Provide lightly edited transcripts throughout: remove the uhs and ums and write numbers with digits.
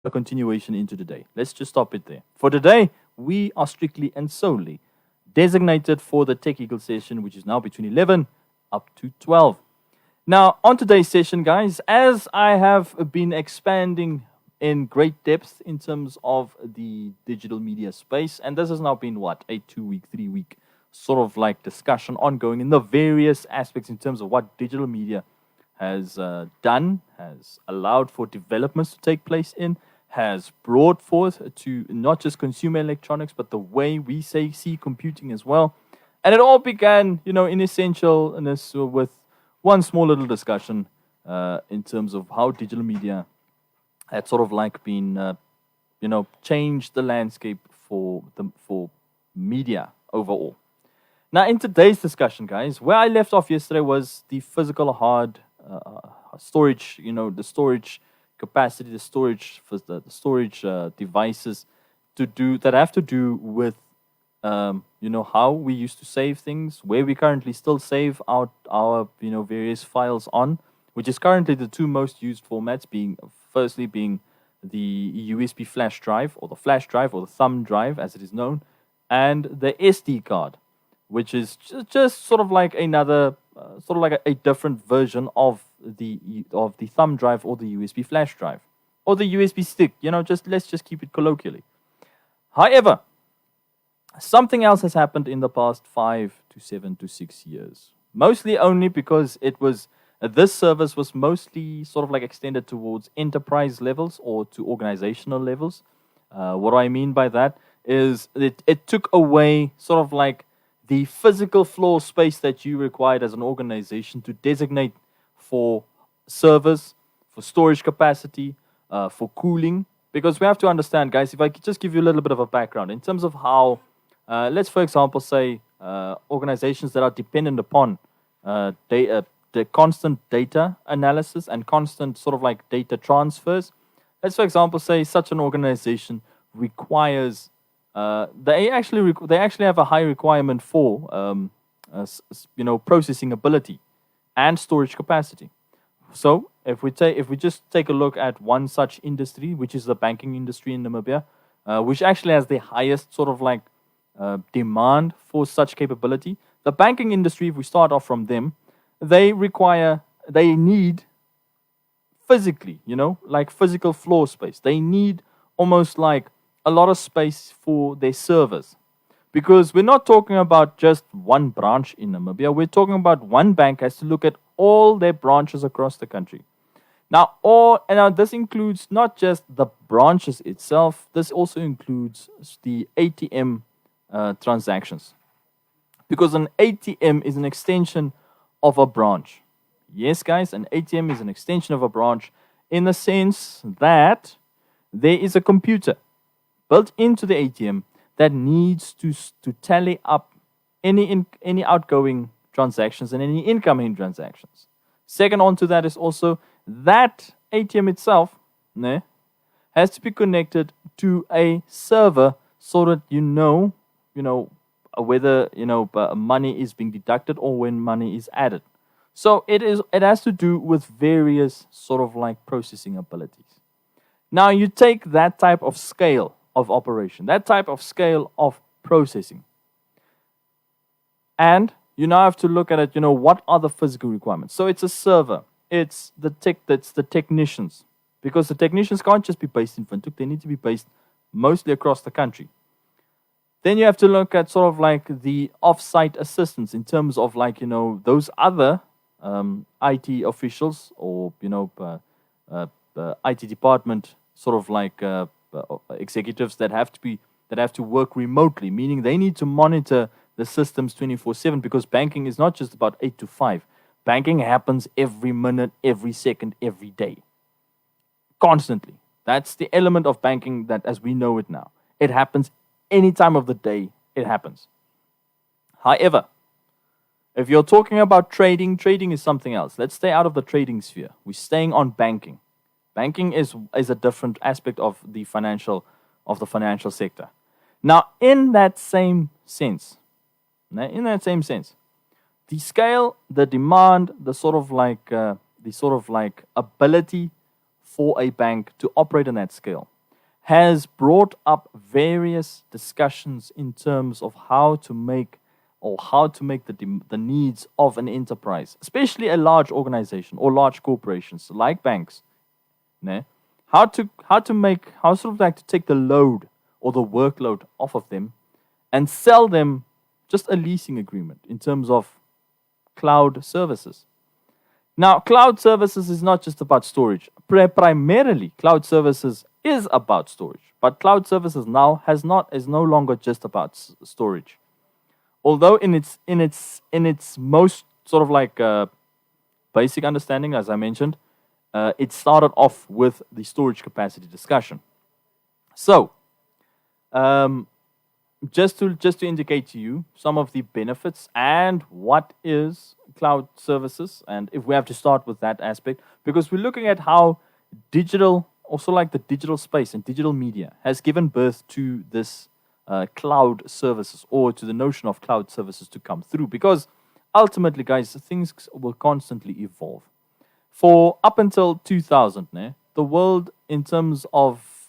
a continuation into today. Let's just stop it there. For today, we are strictly and solely designated for the Tech Eagle session, which is now between 11 up to 12. Now, on today's session, guys, as I have been expanding in great depth in terms of the digital media space, and this has now been what, a 2 week, 3 week sort of like discussion ongoing in the various aspects in terms of what digital media has done, has allowed for developments to take place in, has brought forth to not just consumer electronics, but the way we see computing as well. And it all began, in essentialness with one small little discussion in terms of how digital media had sort of like been, changed the landscape for media overall. Now, in today's discussion, guys, where I left off yesterday was the physical hard storage, the storage capacity, the storage devices that have to do with, how we used to save things, where we currently still save our various files on, which is currently the two most used formats, firstly being the USB flash drive, or the flash drive, or the thumb drive, as it is known, and the SD card, which is just sort of like another, sort of like a different version of the thumb drive or the USB flash drive or the USB stick. Let's just keep it colloquially. However, something else has happened in the past 5 to 7 to 6 years, mostly only because this service was mostly sort of like extended towards enterprise levels or to organizational levels. What I mean by that is it took away sort of like the physical floor space that you required as an organization to designate for servers, for storage capacity, for cooling. Because we have to understand, guys, if I could just give you a little bit of a background in terms of how, let's for example say, organizations that are dependent upon the constant data analysis and constant sort of like data transfers. Let's for example say such an organization requires they actually have a high requirement for processing ability and storage capacity. So if we just take a look at one such industry, which is the banking industry in Namibia, which actually has the highest sort of like demand for such capability. The banking industry, if we start off from them, they need physically, like physical floor space. They need almost like a lot of space for their servers. Because we're not talking about just one branch in Namibia. We're talking about one bank has to look at all their branches across the country. Now, this includes not just the branches itself. This also includes the ATM transactions. Because an ATM is an extension of a branch. Yes, guys, an ATM is an extension of a branch in the sense that there is a computer built into the ATM that needs to tally up any outgoing transactions and any incoming transactions. Second on to that is also that ATM itself has to be connected to a server so that whether money is being deducted or when money is added. So it has to do with various sort of like processing abilities. Now you take that type of scale of operation, that type of scale of processing, and you now have to look at it, what are the physical requirements. So it's a server, it's the technicians, because the technicians can't just be based in Windhoek, they need to be based mostly across the country. Then you have to look at sort of like the off-site assistants in terms of like, those other IT officials or, IT department sort of like executives that have to work remotely, meaning they need to monitor the systems 24/7, because banking is not just about 8 to 5. Banking happens every minute, every second, every day. Constantly. That's the element of banking that as we know it now. It happens any time of the day, it happens. However, if you're talking about trading is something else. Let's stay out of the trading sphere. We're staying on banking. Banking is a different aspect of the financial sector. Now, in that same sense, the scale, the demand, the sort of like ability for a bank to operate on that scale has brought up various discussions in terms of how to make the needs of an enterprise, especially a large organization or large corporations like banks, né? How to take the load or the workload off of them and sell them just a leasing agreement in terms of cloud services. Now, cloud services is not just about storage. Primarily, cloud services is about storage, but cloud services now is no longer just about storage. Although in its most sort of like basic understanding, as I mentioned, it started off with the storage capacity discussion. So, just to indicate to you some of the benefits and what is cloud services, and if we have to start with that aspect, because we're looking at how digital, also like the digital space and digital media, has given birth to this cloud services, or to the notion of cloud services to come through. Because ultimately, guys, things will constantly evolve. For up until 2000, the world in terms of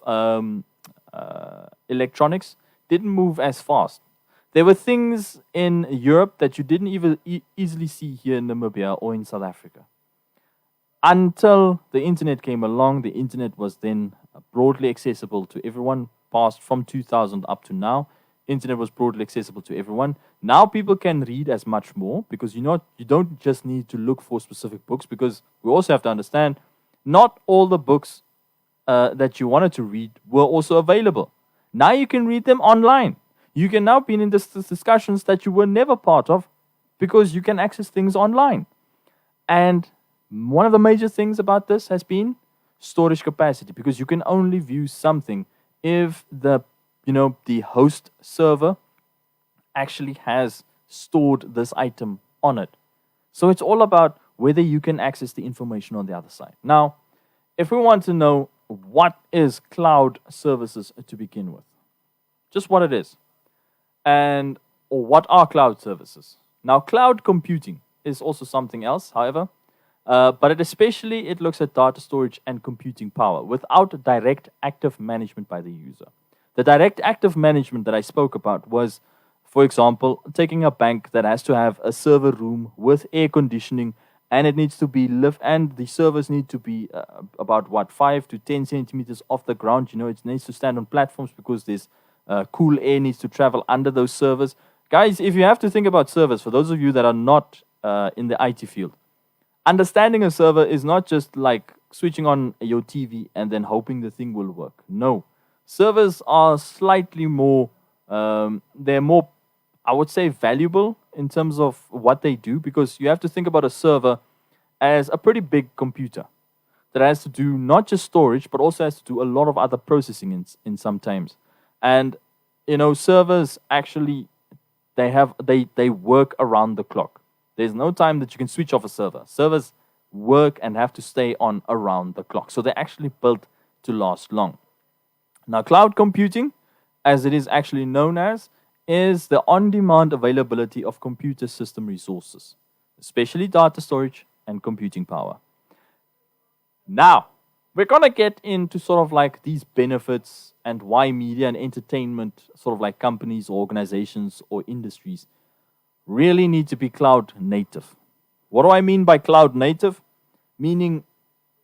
electronics didn't move as fast. There were things in Europe that you didn't even easily see here in Namibia or in South Africa. Until the internet came along, the internet was then broadly accessible to everyone. Passed from 2000 up to now, internet was broadly accessible to everyone. Now people can read as much more, because you don't just need to look for specific books, because we also have to understand not all the books that you wanted to read were also available. Now you can read them online. You can now be in this discussions that you were never part of, because you can access things online. And one of the major things about this has been storage capacity, because you can only view something if the host server actually has stored this item on it. So it's all about whether you can access the information on the other side. Now, if we want to know what is cloud services to begin with, just what it is, or what are cloud services. Now, cloud computing is also something else, however, but it looks at data storage and computing power without direct active management by the user. The direct active management that I spoke about was, for example, taking a bank that has to have a server room with air conditioning, and it needs to be and the servers need to be about 5 to 10 centimeters off the ground. It needs to stand on platforms, because there's cool air needs to travel under those servers. Guys, if you have to think about servers, for those of you that are not in the IT field, understanding a server is not just like switching on your TV and then hoping the thing will work. No. Servers are slightly more, they're more, I would say, valuable in terms of what they do, because you have to think about a server as a pretty big computer that has to do not just storage, but also has to do a lot of other processing in some times. And, servers actually, they work around the clock. There's no time that you can switch off a server. Servers work and have to stay on around the clock. So they're actually built to last long. Now, cloud computing, as it is actually known as, is the on-demand availability of computer system resources, especially data storage and computing power. Now, we're going to get into sort of like these benefits and why media and entertainment sort of like companies or organizations or industries really need to be cloud native. What do I mean by cloud native? Meaning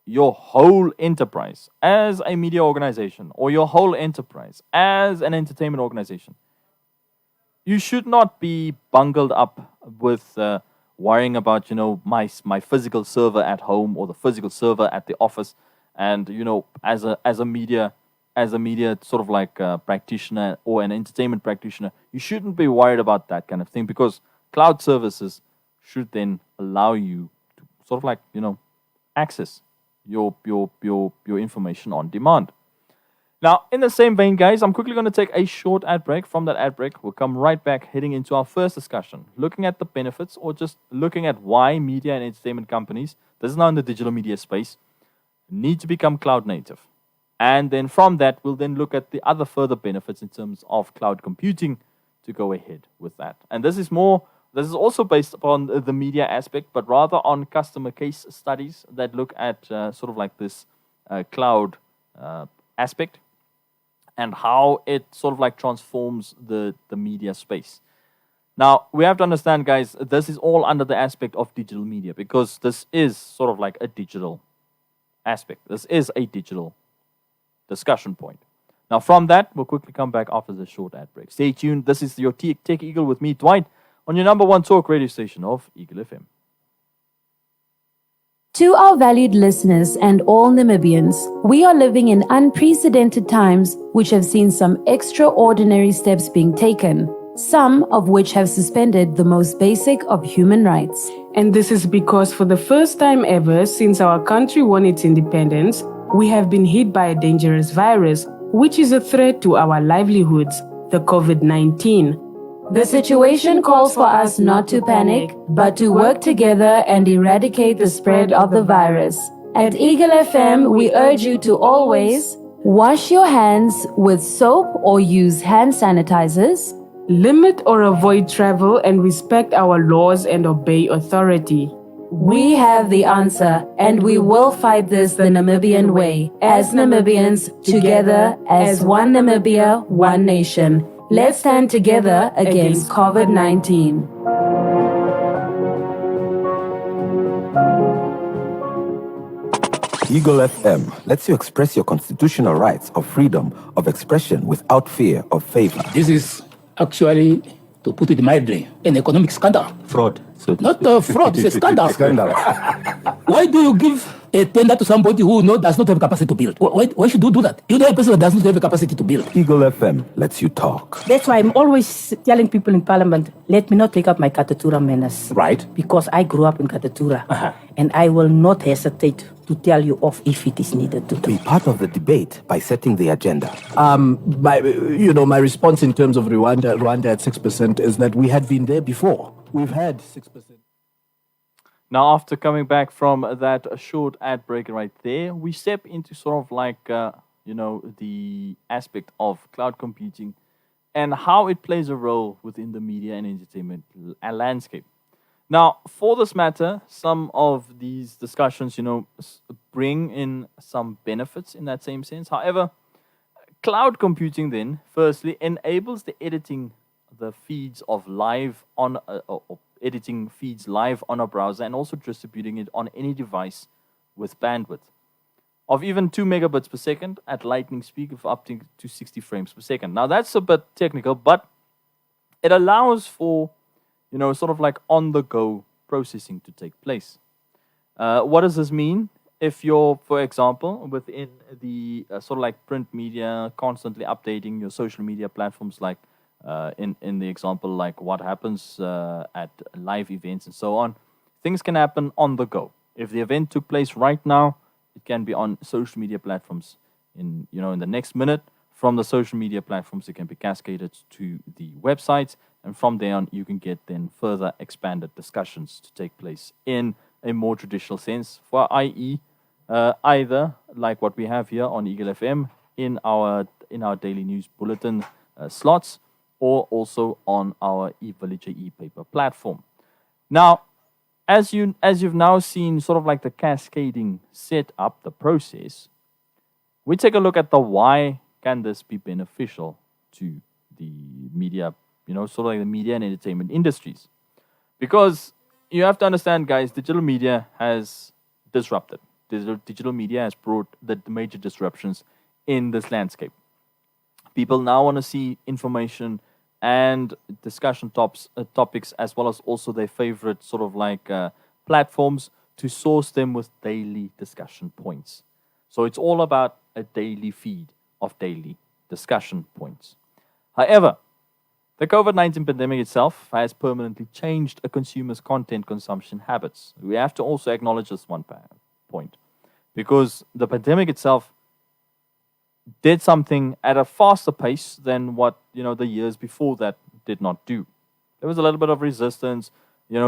your whole enterprise as a media organization, or your whole enterprise as an entertainment organization, you should not be bungled up with worrying about, my physical server at home or the physical server at the office. And, as a media sort of like practitioner or an entertainment practitioner, you shouldn't be worried about that kind of thing, because cloud services should then allow you to sort of like, access your information on demand. Now, in the same vein, guys, I'm quickly going to take a short ad break. From that ad break, we'll come right back heading into our first discussion, looking at the benefits, or just looking at why media and entertainment companies, this is now in the digital media space, need to become cloud native. And then from that, we'll then look at the other further benefits in terms of cloud computing to go ahead with that. And this is also based upon the media aspect, but rather on customer case studies that look at sort of like this cloud aspect and how it sort of like transforms the media space. Now, we have to understand, guys, this is all under the aspect of digital media because this is sort of like a digital aspect. This is a digital discussion point. Now, from that, we'll quickly come back after this short ad break. Stay tuned. This is your Tech Eagle with me, Dwight, on your number one talk radio station of Eagle FM. To our valued listeners and all Namibians, we are living in unprecedented times which have seen some extraordinary steps being taken, some of which have suspended the most basic of human rights. And this is because for the first time ever since our country won its independence, we have been hit by a dangerous virus, which is a threat to our livelihoods, the COVID-19. The situation calls for us not to panic, but to work together and eradicate the spread of the virus. At Eagle FM, we urge you to always wash your hands with soap or use hand sanitizers, limit or avoid travel, and respect our laws and obey authority. We have the answer, and we will fight this the Namibian way. As Namibians, together as one Namibia, one nation. Let's stand together against COVID-19. Eagle FM lets you express your constitutional rights of freedom of expression without fear of favor. This is actually, to put it mildly, an economic scandal. Fraud. Not fraud, it's a scandal. Why do you give a tender to somebody who does not have capacity to build? Why should you do that? You know a person that does not have the capacity to build. Eagle FM lets you talk. That's why I'm always telling people in Parliament, let me not take up my Katatura manners. Right. Because I grew up in Katatura. And I will not hesitate to tell you off if it is needed to do. Be part of the debate by setting the agenda. My response in terms of Rwanda at 6% is that we had been there before. We've had 6%. Now, after coming back from that short ad break right there, we step into sort of like, the aspect of cloud computing and how it plays a role within the media and entertainment landscape. Now, for this matter, some of these discussions, bring in some benefits in that same sense. However, cloud computing then, firstly, enables the editing the feeds of live on editing feeds live on a browser and also distributing it on any device with bandwidth of even 2 megabits per second at lightning speed of up to 60 frames per second. Now, that's a bit technical, but it allows for, sort of like on-the-go processing to take place. What does this mean? If you're, for example, within the sort of like print media, constantly updating your social media platforms like in the example, like what happens at live events and so on, things can happen on the go. If the event took place right now, it can be on social media platforms in the next minute. From the social media platforms, it can be cascaded to the websites, and from there on, you can get then further expanded discussions to take place in a more traditional sense, for i.e., either like what we have here on Eagle FM in our daily news bulletin slots, or also on our eVillager e-paper platform. Now, as you've now seen sort of like the cascading set up, the process, we take a look at the why can this be beneficial to the media, sort of like the media and entertainment industries. Because you have to understand, guys, digital media has disrupted. Digital media has brought the major disruptions in this landscape. People now want to see information and discussion topics as well as also their favorite sort of like platforms to source them with daily discussion points. So it's all about a daily feed of daily discussion points. However, the COVID-19 pandemic itself has permanently changed a consumer's content consumption habits. We have to also acknowledge this one point, because the pandemic itself did something at a faster pace than what the years before that did not do. There was a little bit of resistance.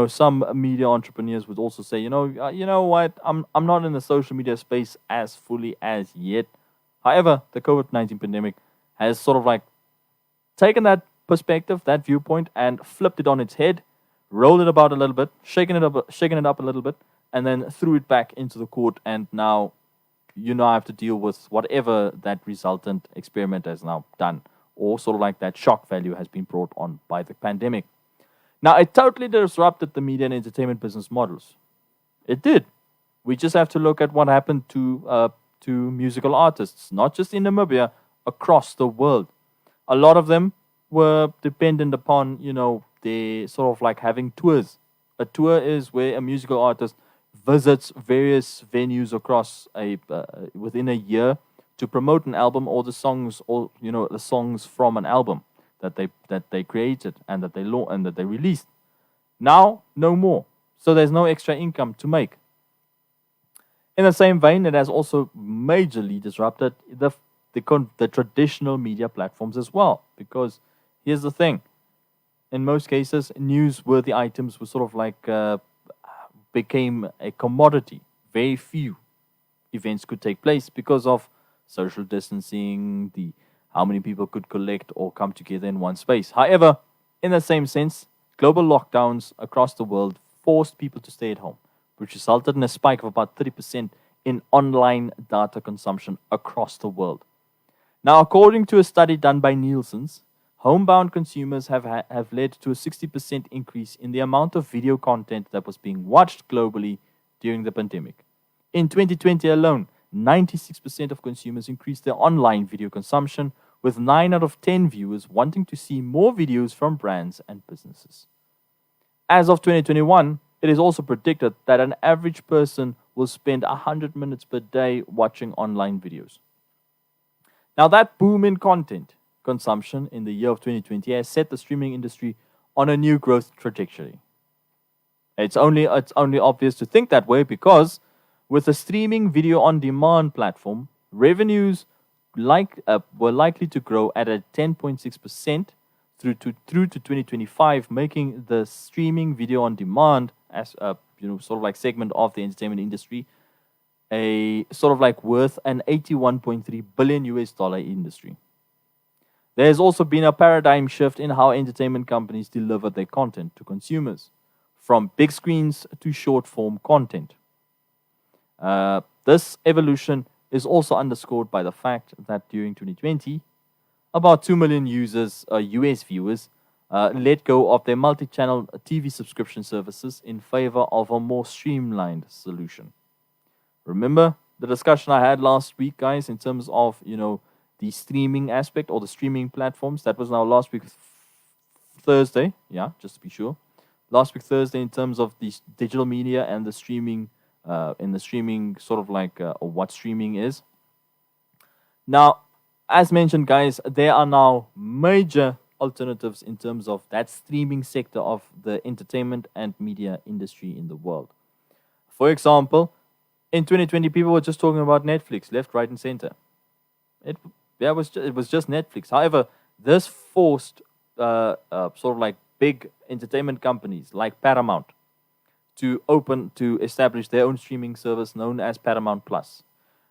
Some media entrepreneurs would also say, you know what, I'm not in the social media space as fully as yet. However, the COVID-19 pandemic has sort of like taken that perspective, that viewpoint, and flipped it on its head, rolled it about a little bit, shaken it up a little bit, and then threw it back into the court and now you now have to deal with whatever that resultant experiment has now done, or sort of like that shock value has been brought on by the pandemic. Now, it totally disrupted the media and entertainment business models. It did. We just have to look at what happened to musical artists, not just in Namibia, across the world. A lot of them were dependent upon, they sort of like having tours. A tour is where a musical artist visits various venues across within a year to promote an album or the songs, or the songs from an album that they created and that they released. Now, no more. So there's no extra income to make. In the same vein, it has also majorly disrupted the traditional media platforms as well. Because here's the thing: in most cases, newsworthy items were sort of like became a commodity. Very few events could take place because of social distancing, how many people could collect or come together in one space. However, in the same sense, global lockdowns across the world forced people to stay at home, which resulted in a spike of about 30% in online data consumption across the world. Now, according to a study done by Nielsen's, homebound consumers have led to a 60% increase in the amount of video content that was being watched globally during the pandemic. In 2020 alone, 96% of consumers increased their online video consumption, with 9 out of 10 viewers wanting to see more videos from brands and businesses. As of 2021, it is also predicted that an average person will spend 100 minutes per day watching online videos. Now, that boom in content consumption in the year of 2020 has set the streaming industry on a new growth trajectory. It's only obvious to think that way because with a streaming video on demand platform, revenues were likely to grow at a 10.6% through to 2025, making the streaming video on demand as a sort of like segment of the entertainment industry a sort of like worth an $81.3 billion industry. There has also been a paradigm shift in how entertainment companies deliver their content to consumers, from big screens to short form content. This evolution is also underscored by the fact that during 2020, about 2 million US viewers, let go of their multi-channel TV subscription services in favor of a more streamlined solution. Remember the discussion I had last week, guys, in terms of, the streaming aspect or the streaming platforms? That was now last week Thursday, just to be sure. Last week Thursday, in terms of the digital media and the streaming, in the streaming sort of like, or what streaming is. Now, as mentioned, guys, there are now major alternatives in terms of that streaming sector of the entertainment and media industry in the world. For example, in 2020, people were just talking about Netflix, left, right, and center. It was just Netflix. However, this forced sort of like big entertainment companies like Paramount to establish their own streaming service known as Paramount Plus.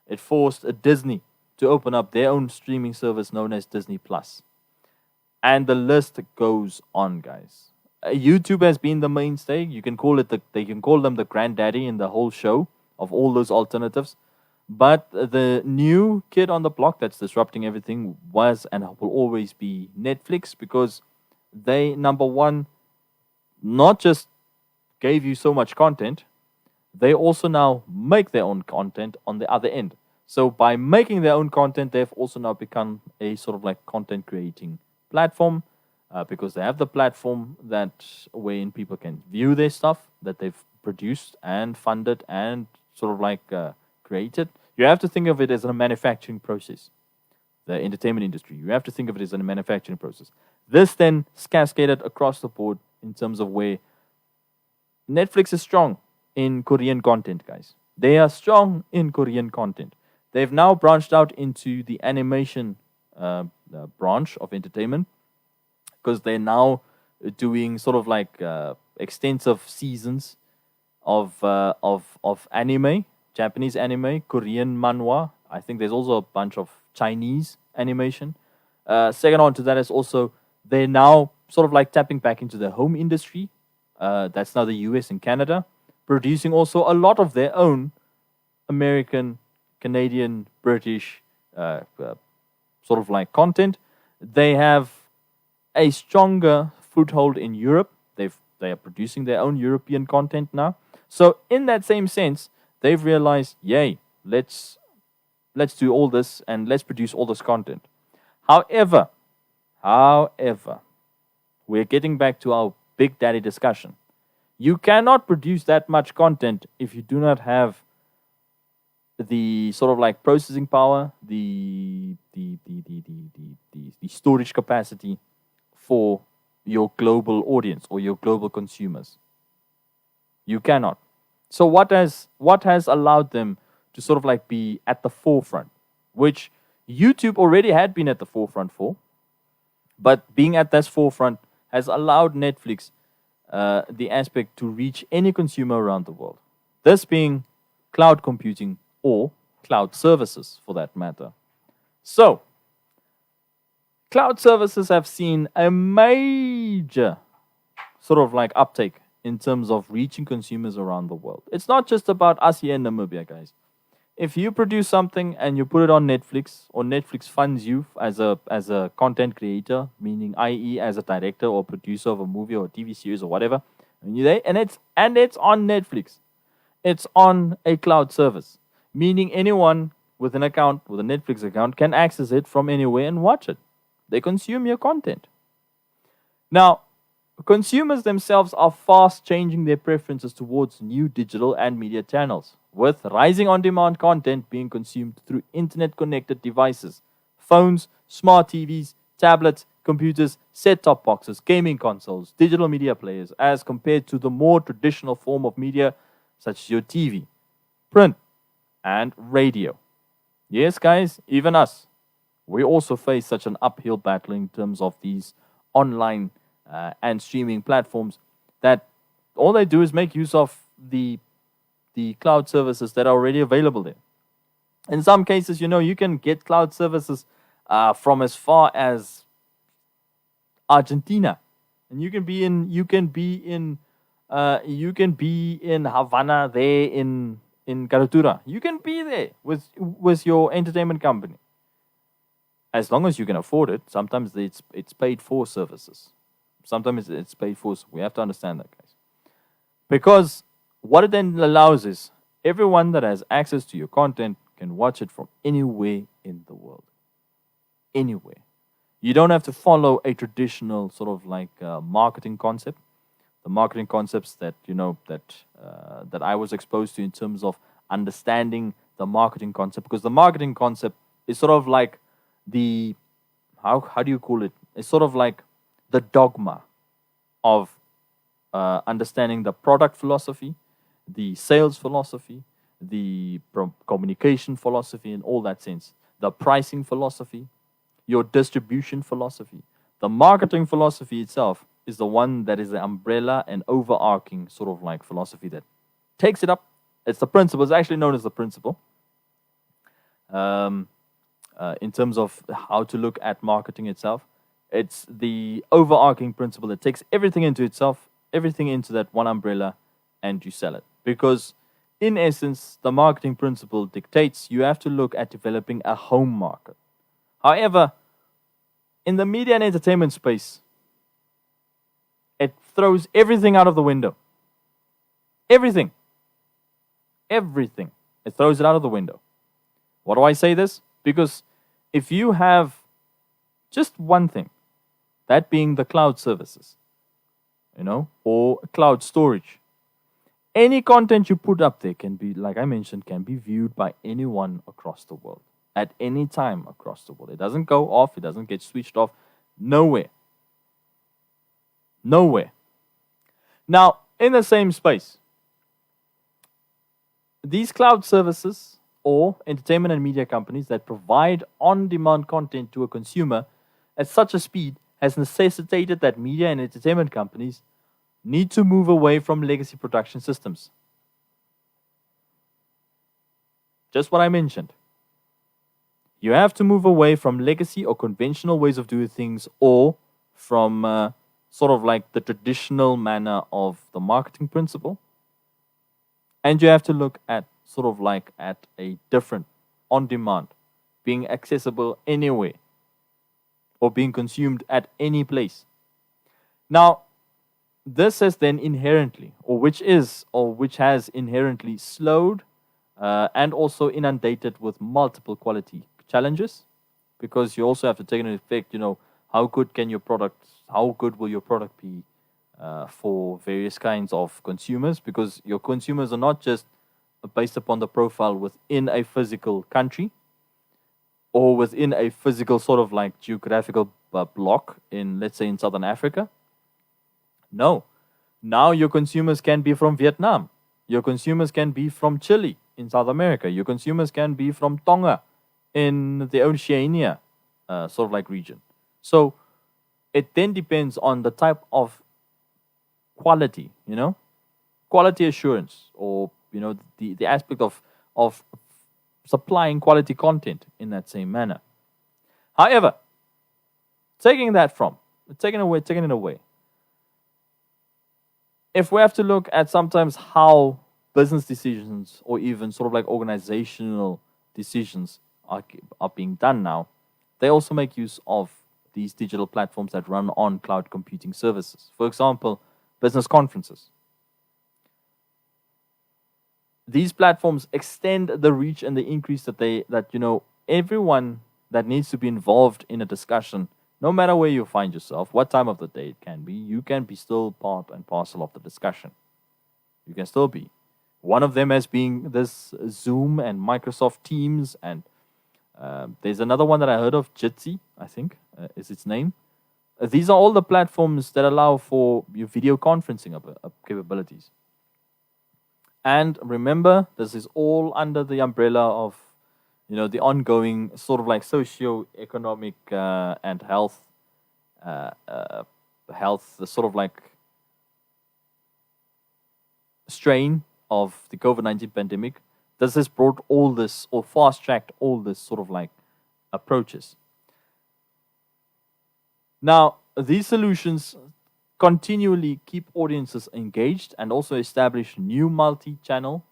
It forced Disney to open up their own streaming service known as Disney Plus. And the list goes on, guys. YouTube has been the mainstay. You can call them the granddaddy in the whole show of all those alternatives. But the new kid on the block that's disrupting everything was and will always be Netflix, because they, number one, not just gave you so much content, they also now make their own content on the other end. So by making their own content, they've also now become a sort of like content creating platform, because they have the platform that wherein people can view their stuff that they've produced and funded and sort of like created. You have to think of it as a manufacturing process. The entertainment industry, you have to think of it as a manufacturing process. This then is cascaded across the board in terms of where Netflix is strong in Korean content, guys. They are strong in Korean content. They've now branched out into the animation branch of entertainment, because they're now doing sort of like extensive seasons of anime, Japanese anime, Korean manhwa. I think there's also a bunch of Chinese animation. Second on to that is also they're now sort of like tapping back into the home industry. That's now the US and Canada, producing also a lot of their own American Canadian, British, sort of like content. They have a stronger foothold in Europe. They are producing their own European content now. So in that same sense, they've realized, yay, let's do all this and let's produce all this content. However, we're getting back to our Big Daddy discussion. You cannot produce that much content if you do not have the sort of like processing power, the storage capacity for your global audience or your global consumers. You cannot. So what has allowed them to sort of like be at the forefront, which YouTube already had been at the forefront for, but being at this forefront has allowed Netflix the aspect to reach any consumer around the world. This being cloud computing or cloud services for that matter. So, cloud services have seen a major sort of like uptake in terms of reaching consumers around the world. It's not just about us here in Namibia, guys. If you produce something and you put it on Netflix, or Netflix funds you as a content creator, meaning i.e. as a director or producer of a movie or a TV series or whatever, and it's on Netflix. It's on a cloud service, meaning anyone with an account, with a Netflix account, can access it from anywhere and watch it. They consume your content. Now, consumers themselves are fast changing their preferences towards new digital and media channels, with rising on-demand content being consumed through internet-connected devices, phones, smart TVs, tablets, computers, set-top boxes, gaming consoles, digital media players, as compared to the more traditional form of media such as your TV, print, and radio. Yes, guys, even us. We also face such an uphill battle in terms of these online and streaming platforms that all they do is make use of the cloud services that are already available there. In some cases, you can get cloud services from as far as Argentina, and you can be in Havana, there in Caratura. You can be there with your entertainment company, as long as you can afford it. Sometimes it's paid for services. Sometimes it's paid for. We have to understand that, guys, because what it then allows is everyone that has access to your content can watch it from anywhere in the world. Anywhere. You don't have to follow a traditional sort of like marketing concept. The marketing concepts that that I was exposed to in terms of understanding the marketing concept, because the marketing concept is sort of like the how do you call it? It's sort of like the dogma of understanding the product philosophy, the sales philosophy, the communication philosophy in all that sense, the pricing philosophy, your distribution philosophy. The marketing philosophy itself is the one that is the umbrella and overarching sort of like philosophy that takes it up. It's the principle. It's actually known as the principle. In terms of how to look at marketing itself, it's the overarching principle that takes everything into itself, everything into that one umbrella, and you sell it. Because in essence, the marketing principle dictates you have to look at developing a home market. However, in the media and entertainment space, it throws everything out of the window. Everything. Everything. It throws it out of the window. Why do I say this? Because if you have just one thing, that being the cloud services, or cloud storage, any content you put up there can be, like I mentioned, can be viewed by anyone across the world at any time across the world. It doesn't go off. It doesn't get switched off. Nowhere. Nowhere. Now, in the same space, these cloud services or entertainment and media companies that provide on-demand content to a consumer at such a speed has necessitated that media and entertainment companies need to move away from legacy production systems. Just what I mentioned. You have to move away from legacy or conventional ways of doing things, or from sort of like the traditional manner of the marketing principle. And you have to look at sort of like at a different on demand, being accessible anywhere, or being consumed at any place. Now, this has then inherently, which has inherently slowed and also inundated with multiple quality challenges, because you also have to take into effect, how good will your product be for various kinds of consumers, because your consumers are not just based upon the profile within a physical country or within a physical sort of like geographical block in, let's say, in Southern Africa. No. Now your consumers can be from Vietnam. Your consumers can be from Chile in South America. Your consumers can be from Tonga in the Oceania sort of like region. So it then depends on the type of quality, quality assurance, or, the aspect of supplying quality content in that same manner. However, taking it away, if we have to look at sometimes how business decisions or even sort of like organizational decisions are being done now, they also make use of these digital platforms that run on cloud computing services. For example, business conferences. These platforms extend the reach and the increase that everyone that needs to be involved in a discussion, no matter where you find yourself, what time of the day it can be, you can be still part and parcel of the discussion. You can still be. One of them as being this Zoom and Microsoft Teams, and there's another one that I heard of, Jitsi, I think, is its name. These are all the platforms that allow for your video conferencing capabilities. And remember, this is all under the umbrella of, the ongoing sort of like socio-economic and health, the sort of like strain of the COVID-19 pandemic. This has brought all this, or fast-tracked all this sort of like approaches. Now, these solutions continually keep audiences engaged and also establish new multi-channel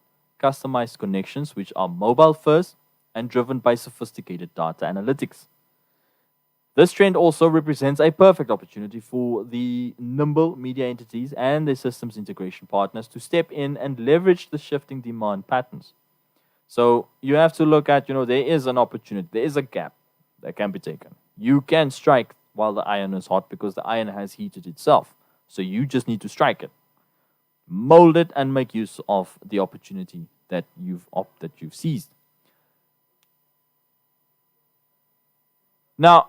customized connections, which are mobile first and driven by sophisticated data analytics. This trend also represents a perfect opportunity for the nimble media entities and their systems integration partners to step in and leverage the shifting demand patterns. So you have to look at, there is an opportunity, there is a gap that can be taken. You can strike while the iron is hot, because the iron has heated itself. So you just need to strike it, mold it, and make use of the opportunity that you've seized. Now,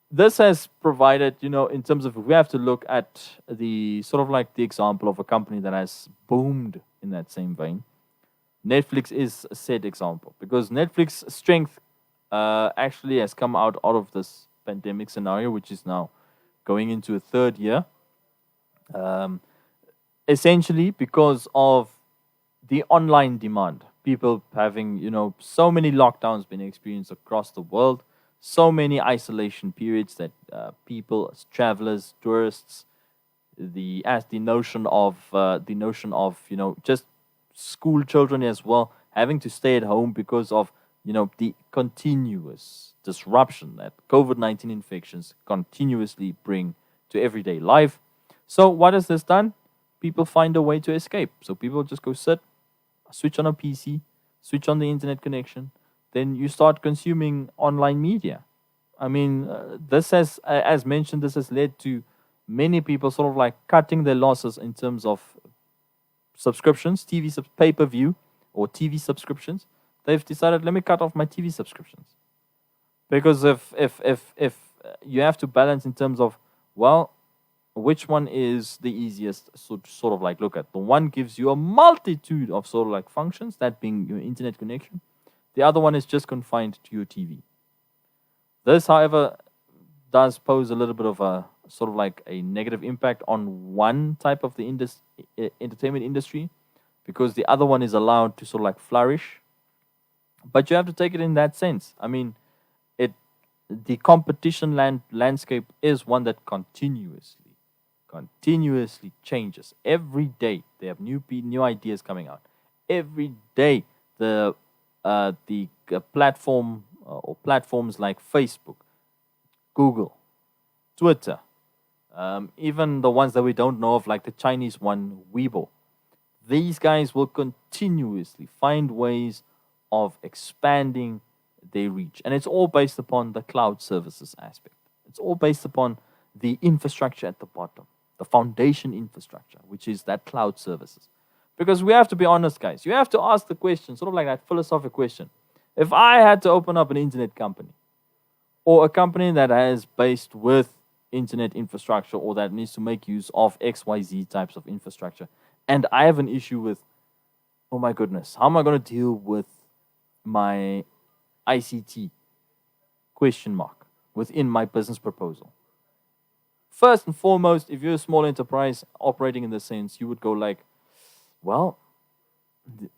this has provided, in terms of, we have to look at the sort of like the example of a company that has boomed in that same vein. Netflix is a said example, because Netflix's strength actually has come out of this pandemic scenario, which is now going into a third year. Essentially because of the online demand, people having, so many lockdowns being experienced across the world, so many isolation periods that people, travelers, tourists, the notion of just school children as well, having to stay at home because of the continuous disruption that COVID-19 infections continuously bring to everyday life. So what has this done? People find a way to escape. So people just go sit, switch on a PC, switch on the internet connection, then you start consuming online media. I mean, this has, as mentioned, this has led to many people sort of like cutting their losses in terms of subscriptions, pay-per-view or TV subscriptions. They've decided, let me cut off my TV subscriptions. Because if you have to balance in terms of, well, which one is the easiest sort of like look at? The one gives you a multitude of sort of like functions, that being your internet connection. The other one is just confined to your TV. This, however, does pose a little bit of a sort of like a negative impact on one type of the entertainment industry, because the other one is allowed to sort of like flourish. But you have to take it in that sense. I mean, the competition landscape is one that continuously changes. Every day there have new ideas coming out. Every day the platform or platforms like Facebook, Google, Twitter, even the ones that we don't know of, like the Chinese one, Weibo. These guys will continuously find ways of expanding their reach. And it's all based upon the cloud services aspect. It's all based upon the infrastructure at the bottom, the foundation infrastructure, which is that cloud services. Because we have to be honest, guys. You have to ask the question, sort of like that philosophical question. If I had to open up an internet company, or a company that is based with internet infrastructure, or that needs to make use of XYZ types of infrastructure, and I have an issue with, oh my goodness, how am I going to deal with my ICT question mark within my business proposal? First and foremost, if you're a small enterprise operating in this sense, you would go like, well,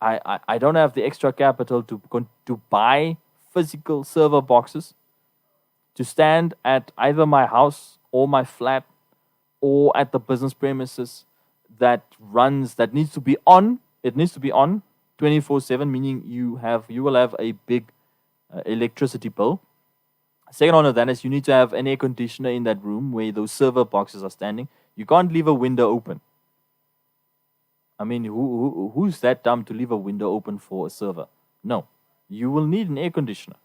I don't have the extra capital to buy physical server boxes to stand at either my house or my flat or at the business premises that needs to be on. It needs to be on 24/7, meaning you will have a big electricity bill. Second on that is you need to have an air conditioner in that room where those server boxes are standing. You can't leave a window open. I mean, who's that dumb to leave a window open for a server? No. You will need an air conditioner.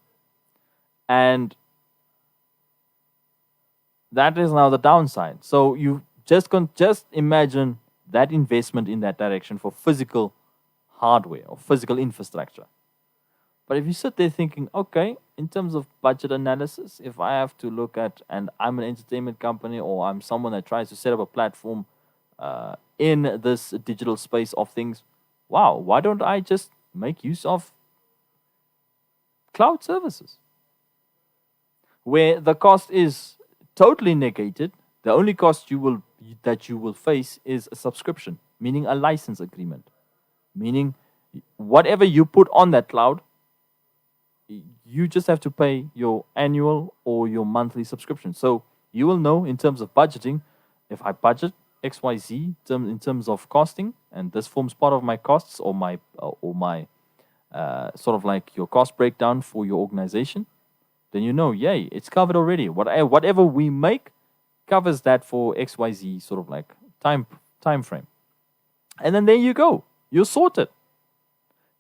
And that is now the downside. So you just imagine that investment in that direction for physical hardware or physical infrastructure. But if you sit there thinking, okay, in terms of budget analysis, if I have to look at, and I'm an entertainment company or I'm someone that tries to set up a platform in this digital space of things, wow, why don't I just make use of cloud services? Where the cost is totally negated, the only cost that you will face is a subscription, meaning a license agreement. Meaning whatever you put on that cloud, you just have to pay your annual or your monthly subscription. So you will know in terms of budgeting, if I budget XYZ in terms of costing, and this forms part of my costs or my sort of like your cost breakdown for your organization, then you know, yay, it's covered already. Whatever we make covers that for XYZ sort of like time frame. And then there you go. You're sorted.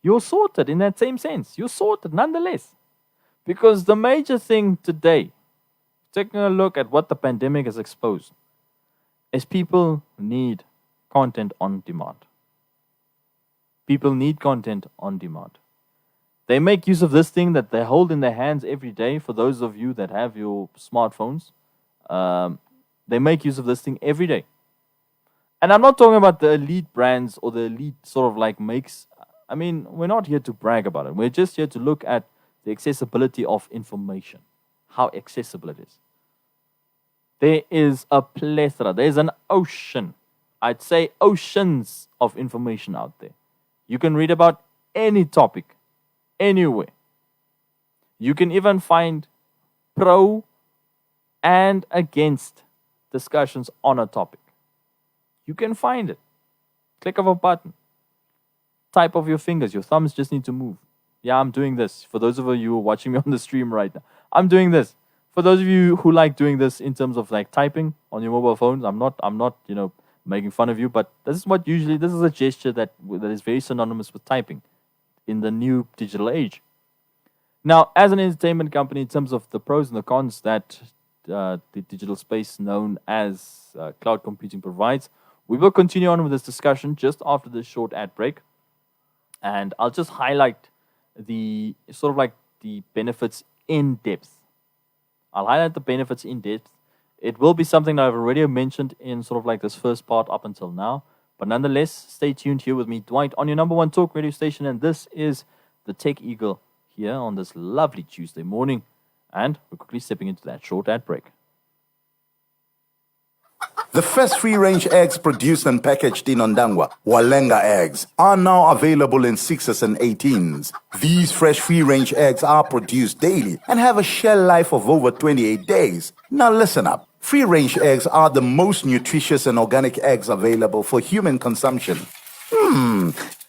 You're sorted in that same sense. You're sorted nonetheless. Because the major thing today, taking a look at what the pandemic has exposed, is people need content on demand. People need content on demand. They make use of this thing that they hold in their hands every day. For those of you that have your smartphones, they make use of this thing every day. And I'm not talking about the elite brands or the elite sort of like makes. I mean, we're not here to brag about it. We're just here to look at the accessibility of information, how accessible it is. There is a plethora, there's an ocean, I'd say oceans of information out there. You can read about any topic, anywhere. You can even find pro and against discussions on a topic. You can find it. Click of a button. Type of your fingers. Your thumbs just need to move. Yeah, I'm doing this. For those of you who are watching me on the stream right now, I'm doing this. For those of you who like doing this in terms of like typing on your mobile phones, I'm not, making fun of you, but this is a gesture that is very synonymous with typing in the new digital age. Now, as an entertainment company, in terms of the pros and the cons that the digital space known as cloud computing provides, we will continue on with this discussion just after this short ad break. And I'll just highlight the sort of like the benefits in depth. I'll highlight the benefits in depth. It will be something that I've already mentioned in sort of like this first part up until now. But nonetheless, stay tuned here with me, Dwight, on your number one talk radio station. And this is the Tech Eagle here on this lovely Tuesday morning. And we're quickly stepping into that short ad break. The first free-range eggs produced and packaged in Ondangwa, Walenga eggs, are now available in 6s and 18s. These fresh free-range eggs are produced daily and have a shelf life of over 28 days. Now listen up. Free-range eggs are the most nutritious and organic eggs available for human consumption.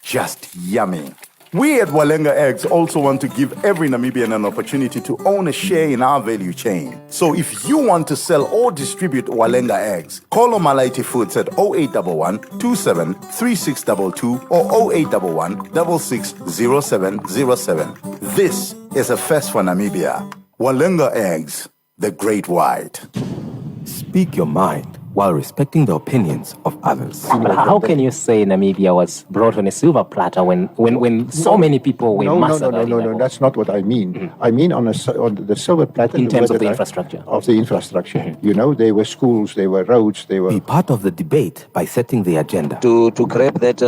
Just yummy. We at Walenga Eggs also want to give every Namibian an opportunity to own a share in our value chain. So if you want to sell or distribute Walenga Eggs, call Omalaiti Foods at 0811 27 3622 or 0811 660707. This is a fest for Namibia. Walenga Eggs, the great white. Speak your mind while respecting the opinions of others. But how can you say Namibia was brought on a silver platter when so many people were massacred? No, that's not what I mean. I mean on the silver platter. In terms of the infrastructure. Of the infrastructure. You know, there were schools, there were roads, there were... Be part of the debate by setting the agenda. To grab that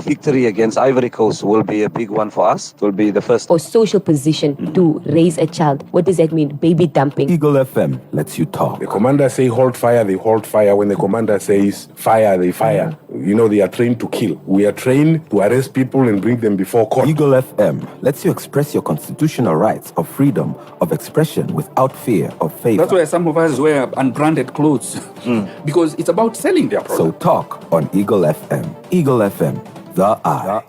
victory against Ivory Coast will be a big one for us. It will be the first. For social position to raise a child. What does that mean? Baby dumping. Eagle FM lets you talk. The commander say hold fire, they hold fire. When the commander says fire, they fire. You know, they are trained to kill. We are trained to arrest people and bring them before court. Eagle FM lets you express your constitutional rights of freedom of expression without fear of favor. That's why some of us wear unbranded clothes. Because it's about selling their product. So talk on Eagle FM. Eagle FM, the eye.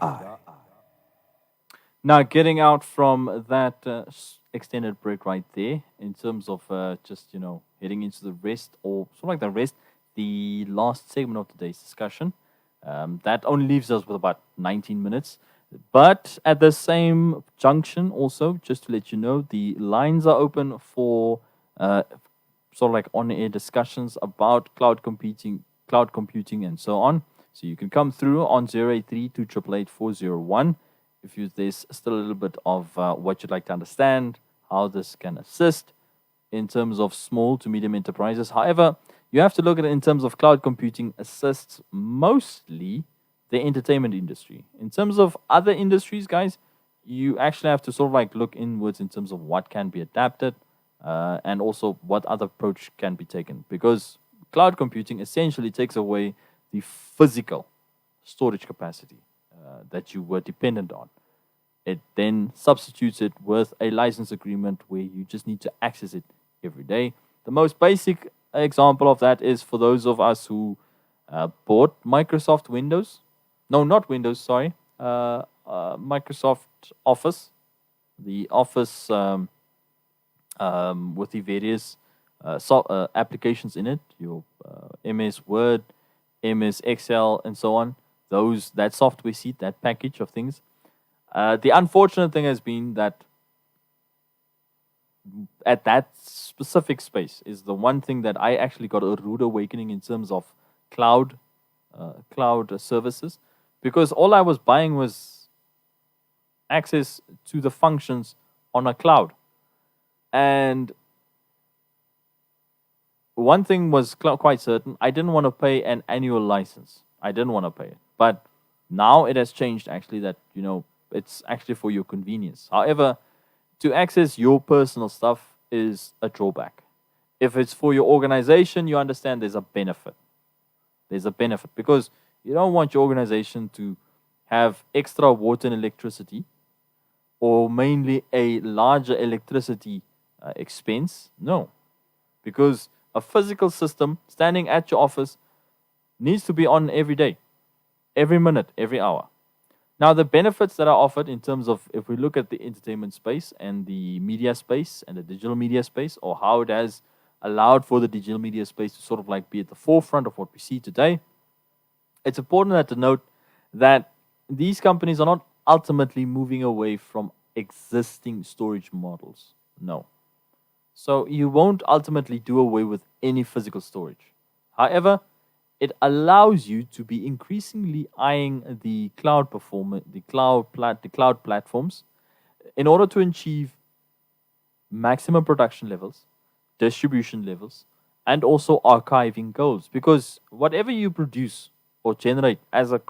Now, getting out from that extended break right there, in terms of just, heading into the rest, or sort of like the last segment of today's discussion. That only leaves us with about 19 minutes. But at the same junction also, just to let you know, the lines are open for sort of like on-air discussions about cloud computing and so on. So you can come through on 083-288-401 if there's still a little bit of what you'd like to understand, how this can assist in terms of small to medium enterprises. However, you have to look at it in terms of cloud computing assists mostly the entertainment industry. In terms of other industries, guys, you actually have to sort of like look inwards in terms of what can be adapted and also what other approach can be taken. Because cloud computing essentially takes away the physical storage capacity that you were dependent on. It then substitutes it with a license agreement where you just need to access it every day. The most basic example of that is for those of us who bought Microsoft Windows. No, not Windows, sorry. Microsoft Office. The Office with the various applications in it. Your MS Word, MS Excel, and so on. That software seat, that package of things. The unfortunate thing has been that at that specific space is the one thing that I actually got a rude awakening in terms of cloud services, because all I was buying was access to the functions on a cloud. And one thing was quite certain, I didn't want to pay an annual license. I didn't want to pay it. But now it has changed actually that, it's actually for your convenience. However, to access your personal stuff is a drawback. If it's for your organization, you understand there's a benefit. There's a benefit because you don't want your organization to have extra water and electricity or mainly a larger electricity expense. No, because a physical system standing at your office needs to be on every day, every minute, every hour. Now, the benefits that are offered in terms of, if we look at the entertainment space and the media space and the digital media space, or how it has allowed for the digital media space to sort of like be at the forefront of what we see today, it's important to note that these companies are not ultimately moving away from existing storage models. No. So you won't ultimately do away with any physical storage. However, it allows you to be increasingly eyeing the cloud performance, the cloud platforms, in order to achieve maximum production levels, distribution levels, and also archiving goals. Because whatever you produce or generate as a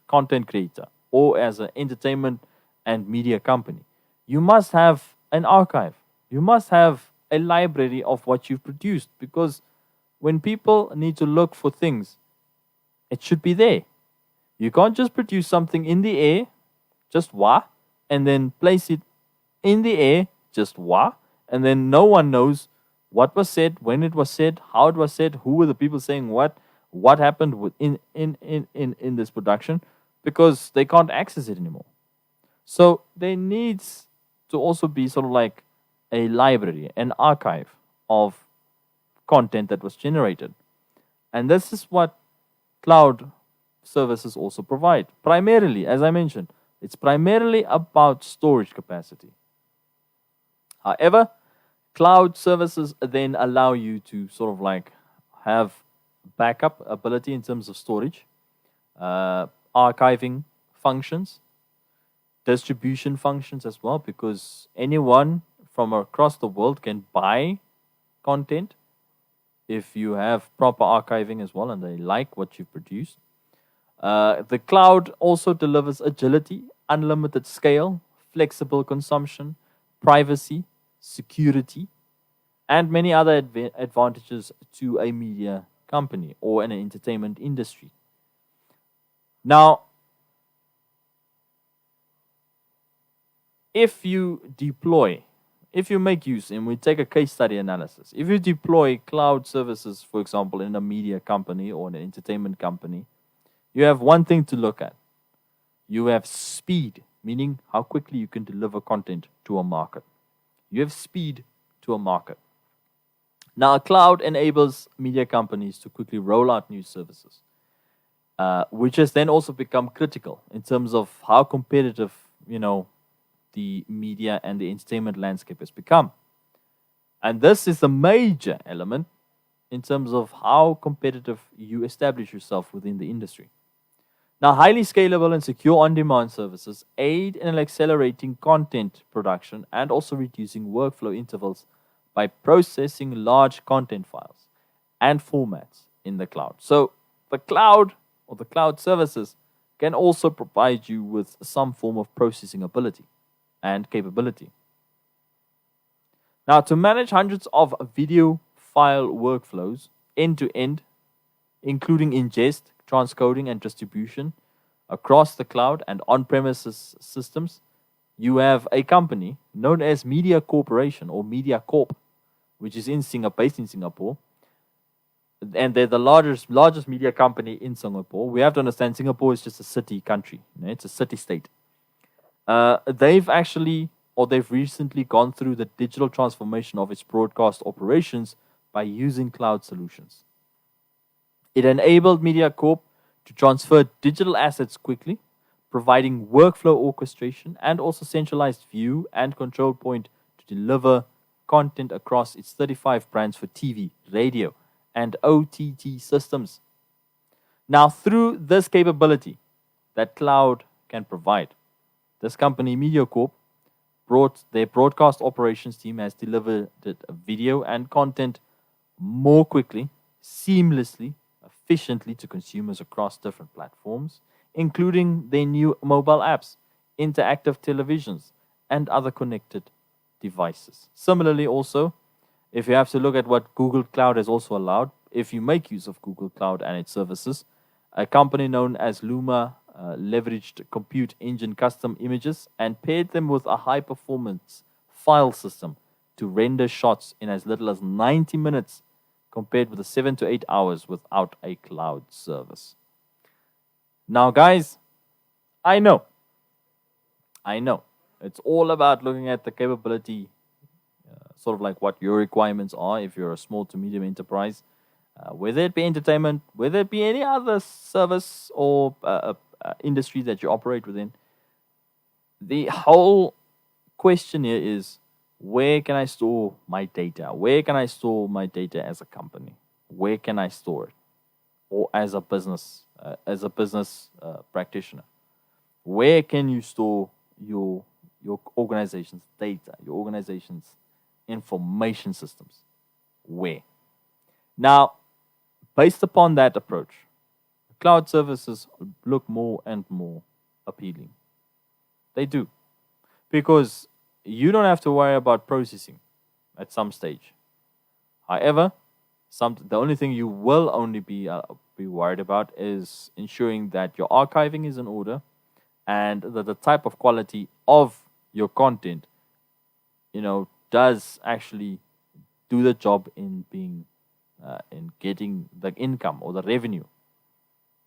content creator or as an entertainment and media company, you must have an archive. You must have a library of what you've produced, because when people need to look for things, it should be there. You can't just produce something in the air, just wah, and then place it in the air, just wah, and then no one knows what was said, when it was said, how it was said, who were the people saying what happened in this production, because they can't access it anymore. So there needs to also be sort of like a library, an archive of content that was generated. And this is what cloud services also provide. Primarily, as I mentioned, it's primarily about storage capacity. However, cloud services then allow you to sort of like have backup ability in terms of storage, archiving functions, distribution functions as well, because anyone from across the world can buy content if you have proper archiving as well and they like what you've produced. The cloud also delivers agility, unlimited scale, flexible consumption, privacy, security, and many other advantages to a media company or an entertainment industry. Now, if you make use, and we take a case study analysis, if you deploy cloud services, for example, in a media company or an entertainment company, you have one thing to look at. You have speed, meaning how quickly you can deliver content to a market. You have speed to a market. Now, a cloud enables media companies to quickly roll out new services, which has then also become critical in terms of how competitive, the media and the entertainment landscape has become. And this is a major element in terms of how competitive you establish yourself within the industry. Now, highly scalable and secure on-demand services aid in accelerating content production and also reducing workflow intervals by processing large content files and formats in the cloud. So the cloud or the cloud services can also provide you with some form of processing ability and capability. Now, to manage hundreds of video file workflows end-to-end, including ingest, transcoding, and distribution across the cloud and on-premises systems, you have a company known as Media Corporation or Media Corp, which is based in Singapore, and they're the largest media company in Singapore. We have to understand Singapore is just a city country. It's a city-state. They've recently gone through the digital transformation of its broadcast operations by using cloud solutions. It enabled MediaCorp to transfer digital assets quickly, providing workflow orchestration and also centralized view and control point to deliver content across its 35 brands for TV, radio, and OTT systems. Now, through this capability that cloud can provide, this company, MediaCorp, their broadcast operations team has delivered video and content more quickly, seamlessly, efficiently to consumers across different platforms, including their new mobile apps, interactive televisions, and other connected devices. Similarly, also, if you have to look at what Google Cloud has also allowed, if you make use of Google Cloud and its services, a company known as Luma leveraged compute engine custom images and paired them with a high-performance file system to render shots in as little as 90 minutes compared with the 7 to 8 hours without a cloud service. Now, guys, I know. It's all about looking at the capability, sort of like what your requirements are if you're a small to medium enterprise, whether it be entertainment, whether it be any other service or industry that you operate within. The whole question here is, where can I store my data? Where can I store my data as a company? Where can I store it? Or as a business practitioner? Where can you store your organization's data, your organization's information systems? Where? Now, based upon that approach, cloud services look more and more appealing. They do. Because you don't have to worry about processing at some stage. However, the only thing you will only be worried about is ensuring that your archiving is in order and that the type of quality of your content, does actually do the job in getting the income or the revenue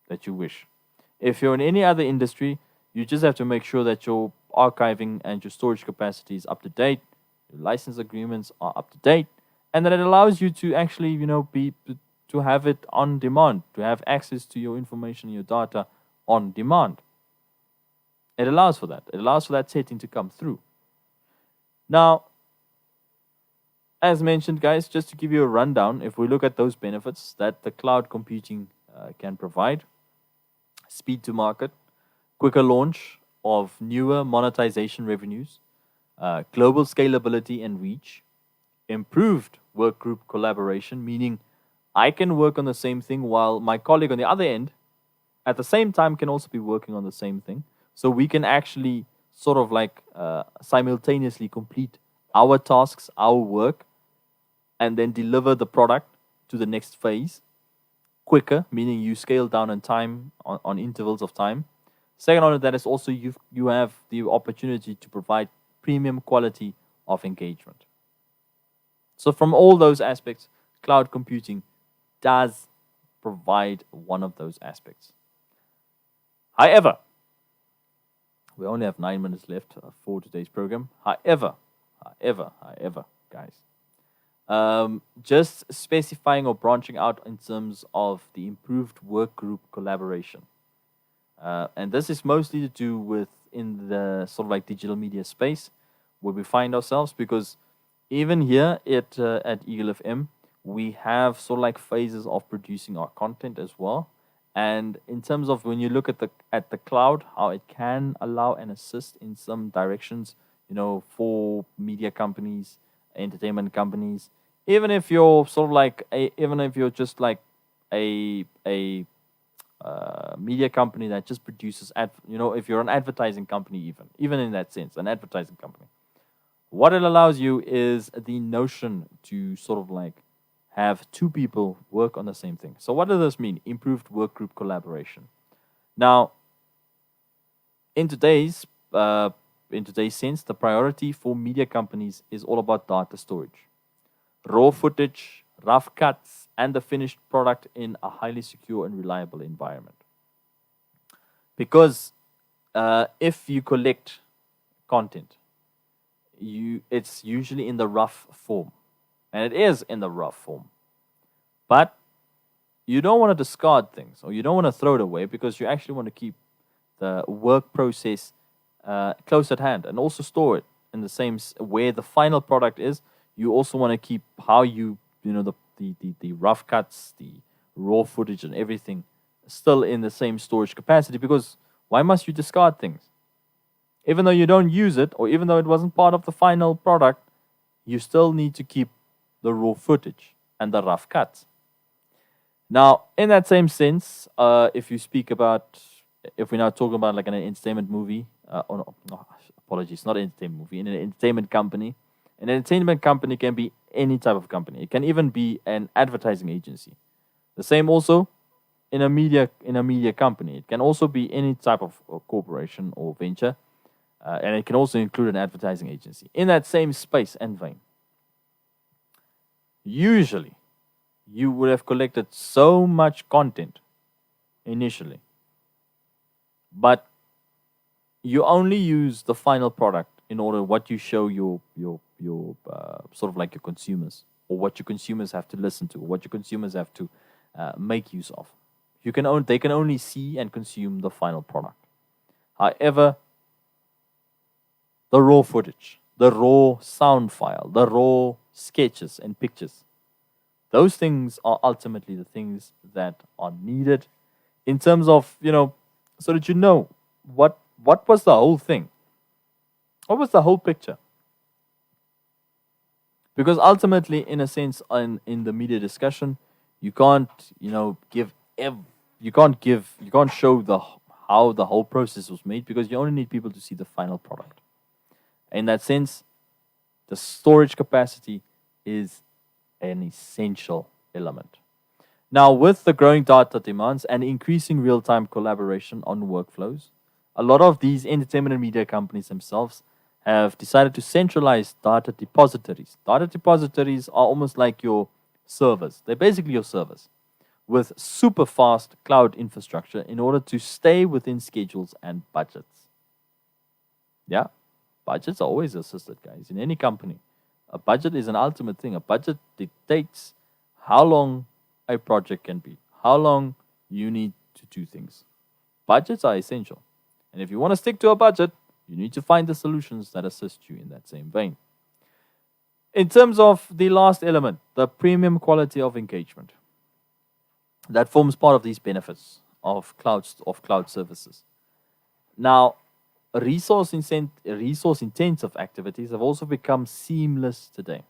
that you wish. If you're in any other industry, you just have to make sure that your archiving and your storage capacity is up to date, your license agreements are up to date, and then it allows you to actually, to have it on demand, to have access to your information, your data on demand. It allows for that. It allows for that setting to come through. Now, as mentioned, guys, just to give you a rundown, if we look at those benefits that the cloud computing can provide: speed to market, quicker launch of newer monetization revenues, global scalability and reach, improved work group collaboration, meaning I can work on the same thing while my colleague on the other end at the same time can also be working on the same thing. So we can actually sort of like simultaneously complete our tasks, our work, and then deliver the product to the next phase quicker, meaning you scale down on time, on intervals of time. Second on that is also you have the opportunity to provide premium quality of engagement. So from all those aspects, cloud computing does provide one of those aspects. However, we only have 9 minutes left for today's program. However, guys, just specifying or branching out in terms of the improved work group collaboration. And this is mostly to do with in the sort of like digital media space where we find ourselves, because even here at Eagle FM, we have sort of like phases of producing our content as well. And in terms of when you look at the cloud, how it can allow and assist in some directions, for media companies, entertainment companies, even if you're sort of like even if you're just like a media company that just produces if you're an advertising company, even in that sense, an advertising company, what it allows you is the notion to sort of like have two people work on the same thing. So what does this mean? Improved work group collaboration. Now, in today's sense, the priority for media companies is all about data storage, raw footage, rough cuts, and the finished product in a highly secure and reliable environment. Because if you collect content, it's usually in the rough form. And it is in the rough form. But you don't want to discard things, or you don't want to throw it away, because you actually want to keep the work process close at hand and also store it in the same where the final product is. You also want to keep how the rough cuts, the raw footage and everything still in the same storage capacity, because why must you discard things? Even though you don't use it, or even though it wasn't part of the final product, you still need to keep the raw footage and the rough cuts. Now, in that same sense, if we're now talking about like an entertainment movie, apologies, not an entertainment movie, in an entertainment company. An entertainment company can be any type of company. It can even be an advertising agency. The same also in a media company. It can also be any type of corporation or venture, and it can also include an advertising agency in that same space and vein. Usually, you would have collected so much content initially, but you only use the final product in order what you show your sort of like your consumers, or what your consumers have to listen to, or what your consumers have to make use of. They can only see and consume the final product. However, the raw footage, the raw sound file, the raw sketches and pictures, those things are ultimately the things that are needed in terms of, so that what was the whole thing? What was the whole picture? Because ultimately, in a sense, in the media discussion, you can't, you can't show how the whole process was made, because you only need people to see the final product. In that sense, the storage capacity is an essential element. Now, with the growing data demands and increasing real-time collaboration on workflows, a lot of these entertainment and media companies themselves have decided to centralize data depositories. Data depositories are almost like your servers. They're basically your servers with super fast cloud infrastructure in order to stay within schedules and budgets. Yeah, budgets are always assisted, guys. In any company, a budget is an ultimate thing. A budget dictates how long a project can be, how long you need to do things. Budgets are essential. And if you want to stick to a budget, you need to find the solutions that assist you in that same vein. In terms of the last element, the premium quality of engagement, that forms part of these benefits of cloud services. Now, resource-intensive activities have also become seamless today.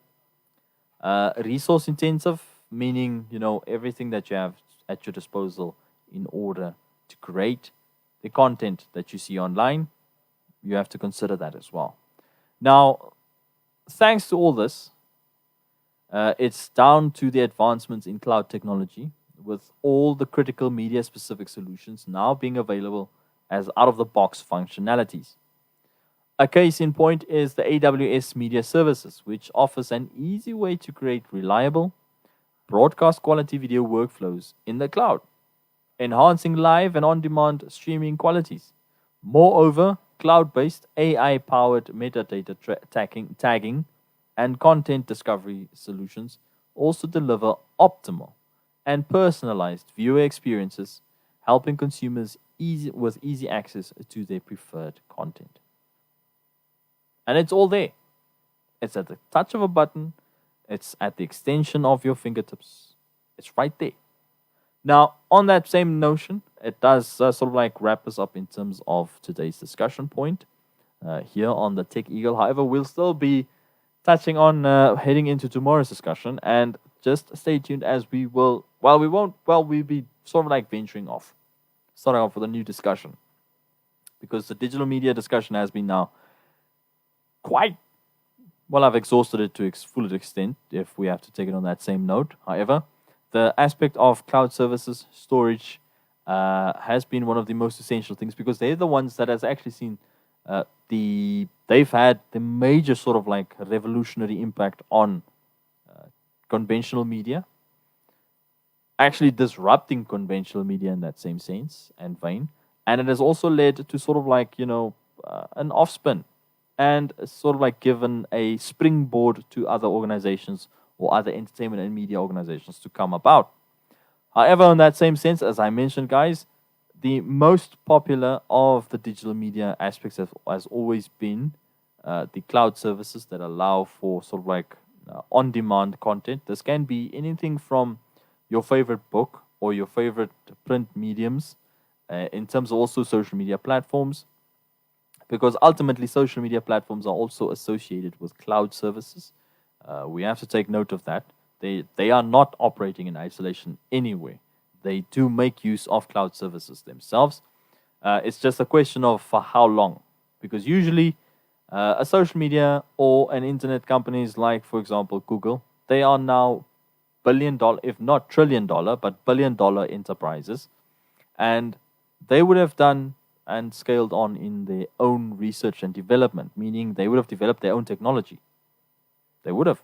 Resource-intensive, meaning everything that you have at your disposal in order to create the content that you see online. You have to consider that as well. Now, thanks to all this, it's down to the advancements in cloud technology, with all the critical media-specific solutions now being available as out-of-the-box functionalities. A case in point is the AWS Media Services, which offers an easy way to create reliable, broadcast quality video workflows in the cloud, enhancing live and on-demand streaming qualities. Moreover, cloud-based AI-powered metadata tagging and content discovery solutions also deliver optimal and personalized viewer experiences, helping consumers with easy access to their preferred content. And it's all there. It's at the touch of a button. It's at the extension of your fingertips. It's right there. Now, on that same notion, it does sort of like wrap us up in terms of today's discussion point here on the Tech Eagle. However, we'll still be touching on heading into tomorrow's discussion, and just stay tuned as we will. We'll be sort of like venturing off, starting off with a new discussion, because the digital media discussion has been now quite well. I've exhausted it to its full extent. If we have to take it on that same note, however, the aspect of cloud services storage has been one of the most essential things, because they're the ones that has actually seen they've had the major sort of like revolutionary impact on conventional media, actually disrupting conventional media in that same sense and vein. And it has also led to sort of like, an offspin, and sort of like given a springboard to other organizations or other entertainment and media organizations to come about. However, in that same sense, as I mentioned, guys, the most popular of the digital media aspects has always been the cloud services that allow for sort of like on-demand content. This can be anything from your favorite book or your favorite print mediums, in terms of also social media platforms, because ultimately social media platforms are also associated with cloud services. We have to take note of that. They are not operating in isolation anyway. They do make use of cloud services themselves. It's just a question of for how long, because usually a social media or an internet companies like, for example, Google, they are now billion-dollar, if not trillion-dollar, but billion-dollar enterprises. And they would have done and scaled on in their own research and development, meaning they would have developed their own technology. They would have.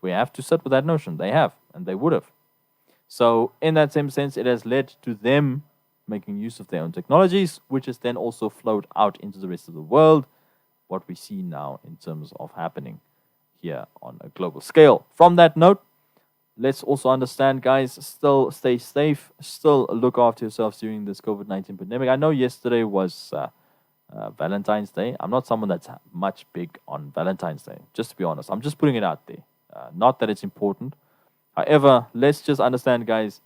We have to sit with that notion. They have, and they would have. So in that same sense, it has led to them making use of their own technologies, which has then also flowed out into the rest of the world, what we see now in terms of happening here on a global scale. From that note, let's also understand, guys, still stay safe, still look after yourselves during this COVID-19 pandemic. I know yesterday was Valentine's Day. I'm not someone that's much big on Valentine's Day, just to be honest. I'm just putting it out there. Not that it's important. However, let's just understand, guys,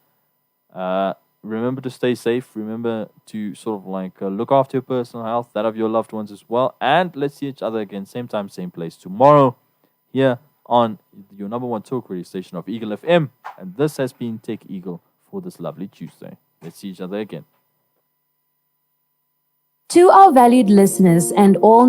remember to stay safe. Remember to sort of like look after your personal health, that of your loved ones as well. And let's see each other again, same time, same place tomorrow here on your number one talk radio station of Eagle FM. And this has been Tech Eagle for this lovely Tuesday. Let's see each other again. To our valued listeners and all